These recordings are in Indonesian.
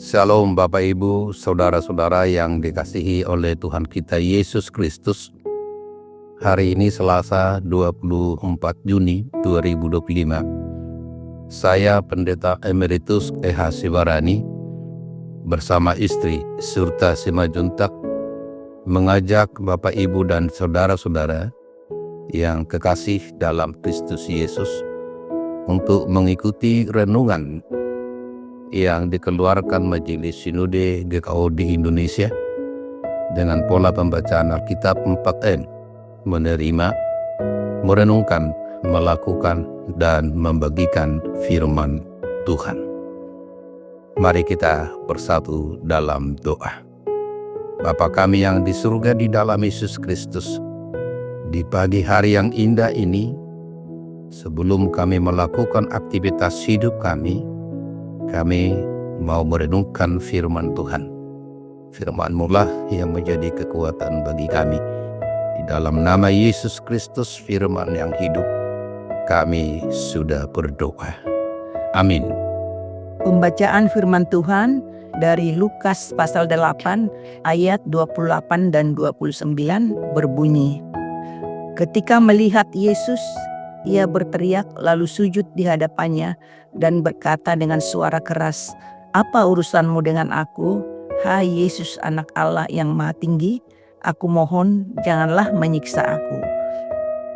Shalom Bapak Ibu, Saudara-saudara yang dikasihi oleh Tuhan kita Yesus Kristus. Hari ini Selasa 24 Juni 2025. Saya Pendeta Emeritus E.H. Sibarani bersama istri Surta Simajuntak mengajak Bapak Ibu dan Saudara-saudara yang kekasih dalam Kristus Yesus untuk mengikuti renungan yang dikeluarkan Majelis Sinode GKO di Indonesia dengan pola pembacaan Alkitab 4M, menerima, merenungkan, melakukan, dan membagikan firman Tuhan. Mari kita bersatu dalam doa. Bapa kami yang di surga di dalam Yesus Kristus, di pagi hari yang indah ini, sebelum kami melakukan aktivitas hidup kami mau merenungkan firman Tuhan. Firman-Mu lah yang menjadi kekuatan bagi kami. Di dalam nama Yesus Kristus, firman yang hidup, kami sudah berdoa. Amin. Pembacaan firman Tuhan dari Lukas pasal 8 ayat 28 dan 29 berbunyi, ketika melihat Yesus, ia berteriak lalu sujud di hadapannya dan berkata dengan suara keras, "Apa urusanmu dengan aku, hai Yesus anak Allah yang maha tinggi? Aku mohon janganlah menyiksa aku."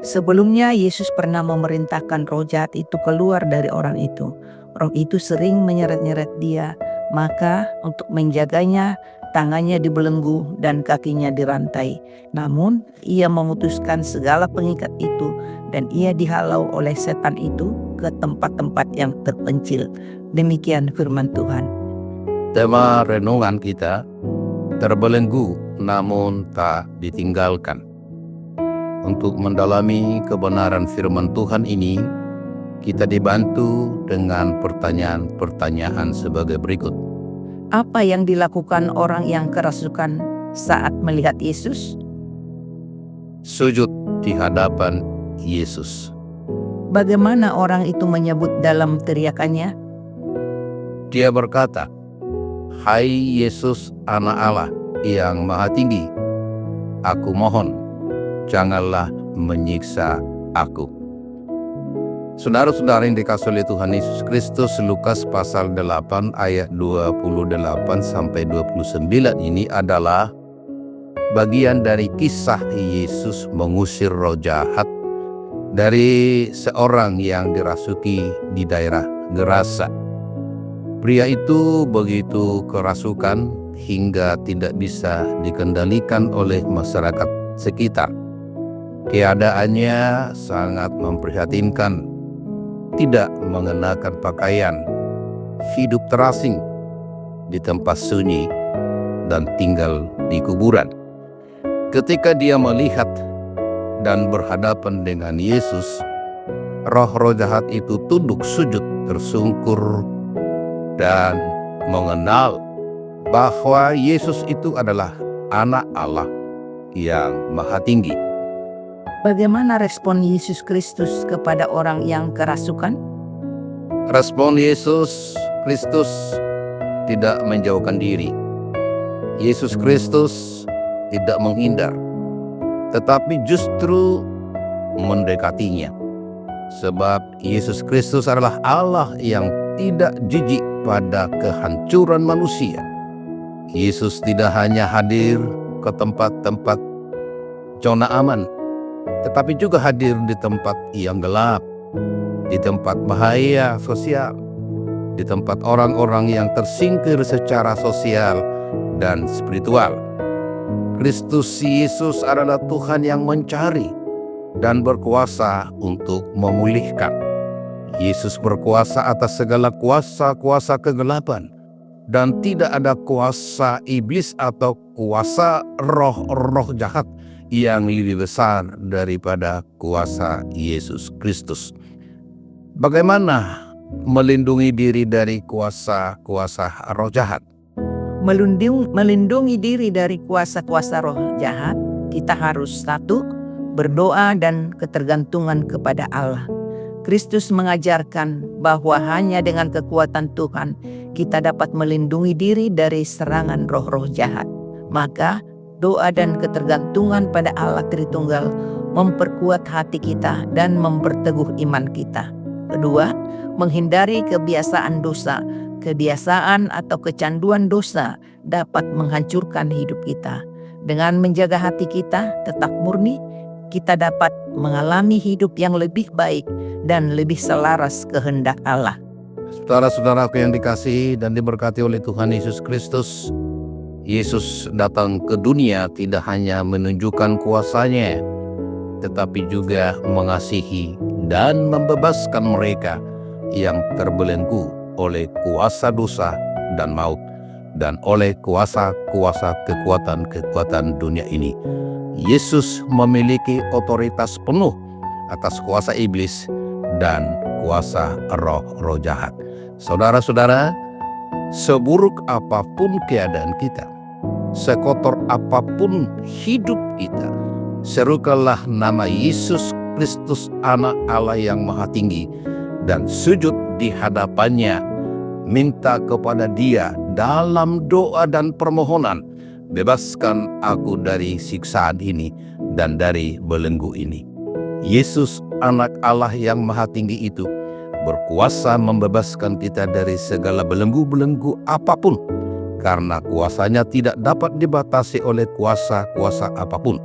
Sebelumnya Yesus pernah memerintahkan roh jahat itu keluar dari orang itu. Roh itu sering menyeret-nyeret dia, maka untuk menjaganya tangannya dibelenggu dan kakinya dirantai. Namun ia memutuskan segala pengikat itu dan ia dihalau oleh setan itu ke tempat-tempat yang terpencil. Demikian firman Tuhan. Tema renungan kita, terbelenggu namun tak ditinggalkan. Untuk mendalami kebenaran firman Tuhan ini, kita dibantu dengan pertanyaan-pertanyaan sebagai berikut. Apa yang dilakukan orang yang kerasukan saat melihat Yesus? Sujud di hadapan Yesus. Bagaimana orang itu menyebut dalam teriakannya? Dia berkata, "Hai Yesus anak Allah yang maha tinggi, aku mohon janganlah menyiksa aku." Saudara-saudara yang dikasihi oleh Tuhan Yesus Kristus, Lukas pasal 8 ayat 28 sampai 29 ini adalah bagian dari kisah Yesus mengusir roh jahat dari seorang yang dirasuki di daerah Gerasa. Pria itu begitu kerasukan hingga tidak bisa dikendalikan oleh masyarakat sekitar. Keadaannya sangat memprihatinkan. Tidak mengenakan pakaian, hidup terasing di tempat sunyi, dan tinggal di kuburan. Ketika dia melihat dan berhadapan dengan Yesus, roh-roh jahat itu tunduk sujud tersungkur dan mengenal bahwa Yesus itu adalah anak Allah yang maha tinggi. Bagaimana respon Yesus Kristus kepada orang yang kerasukan? Respon Yesus Kristus tidak menjauhkan diri. Yesus Kristus tidak menghindar, tetapi justru mendekatinya. Sebab Yesus Kristus adalah Allah yang tidak jijik pada kehancuran manusia. Yesus tidak hanya hadir ke tempat-tempat zona aman, tetapi juga hadir di tempat yang gelap, di tempat bahaya sosial, di tempat orang-orang yang tersingkir secara sosial dan spiritual. Kristus Yesus adalah Tuhan yang mencari dan berkuasa untuk memulihkan. Yesus berkuasa atas segala kuasa-kuasa kegelapan, dan tidak ada kuasa iblis atau kuasa roh-roh jahat yang lebih besar daripada kuasa Yesus Kristus. Bagaimana melindungi diri dari kuasa-kuasa roh jahat? Melindungi diri dari kuasa-kuasa roh jahat, kita harus satu, berdoa dan ketergantungan kepada Allah. Kristus mengajarkan bahwa hanya dengan kekuatan Tuhan kita dapat melindungi diri dari serangan roh-roh jahat. Maka doa dan ketergantungan pada Allah Tritunggal memperkuat hati kita dan memperteguh iman kita. Kedua, menghindari kebiasaan dosa. Kebiasaan atau kecanduan dosa dapat menghancurkan hidup kita. Dengan menjaga hati kita tetap murni, kita dapat mengalami hidup yang lebih baik dan lebih selaras kehendak Allah. Saudara-saudaraku yang dikasihi dan diberkati oleh Tuhan Yesus Kristus, Yesus datang ke dunia tidak hanya menunjukkan kuasa-Nya, tetapi juga mengasihi dan membebaskan mereka yang terbelenggu oleh kuasa dosa dan maut dan oleh kuasa-kuasa kekuatan dunia ini. Yesus memiliki otoritas penuh atas kuasa iblis dan kuasa roh-roh jahat. Saudara-saudara, seburuk apapun keadaan kita, sekotor apapun hidup kita, serukanlah nama Yesus Kristus, Anak Allah yang Maha Tinggi, dan sujud di hadapannya, minta kepada Dia dalam doa dan permohonan, bebaskan aku dari siksaan ini dan dari belenggu ini. Yesus, Anak Allah yang Maha Tinggi itu berkuasa membebaskan kita dari segala belenggu-belenggu apapun, karena kuasa-Nya tidak dapat dibatasi oleh kuasa-kuasa apapun.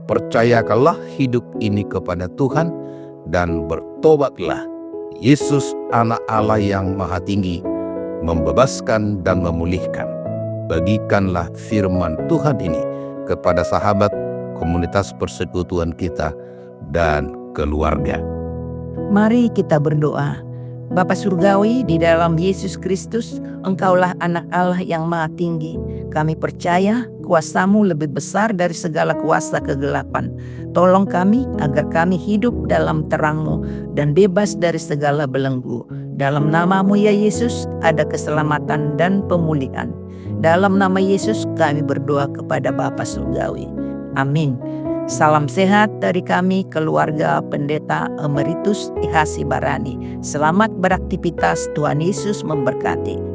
Percayakanlah hidup ini kepada Tuhan dan bertobatlah. Yesus, Anak Allah yang Maha Tinggi, membebaskan dan memulihkan. Bagikanlah firman Tuhan ini kepada sahabat, komunitas persekutuan kita, dan keluarga. Mari kita berdoa. Bapa Surgawi, di dalam Yesus Kristus, Engkaulah Anak Allah yang Maha Tinggi. Kami percaya kuasa-Mu lebih besar dari segala kuasa kegelapan. Tolong kami agar kami hidup dalam terang-Mu dan bebas dari segala belenggu. Dalam nama-Mu ya Yesus ada keselamatan dan pemulihan. Dalam nama Yesus kami berdoa kepada Bapa Surgawi. Amin. Salam sehat dari kami, keluarga Pendeta Emeritus IH Sibarani. Selamat beraktivitas, Tuhan Yesus memberkati.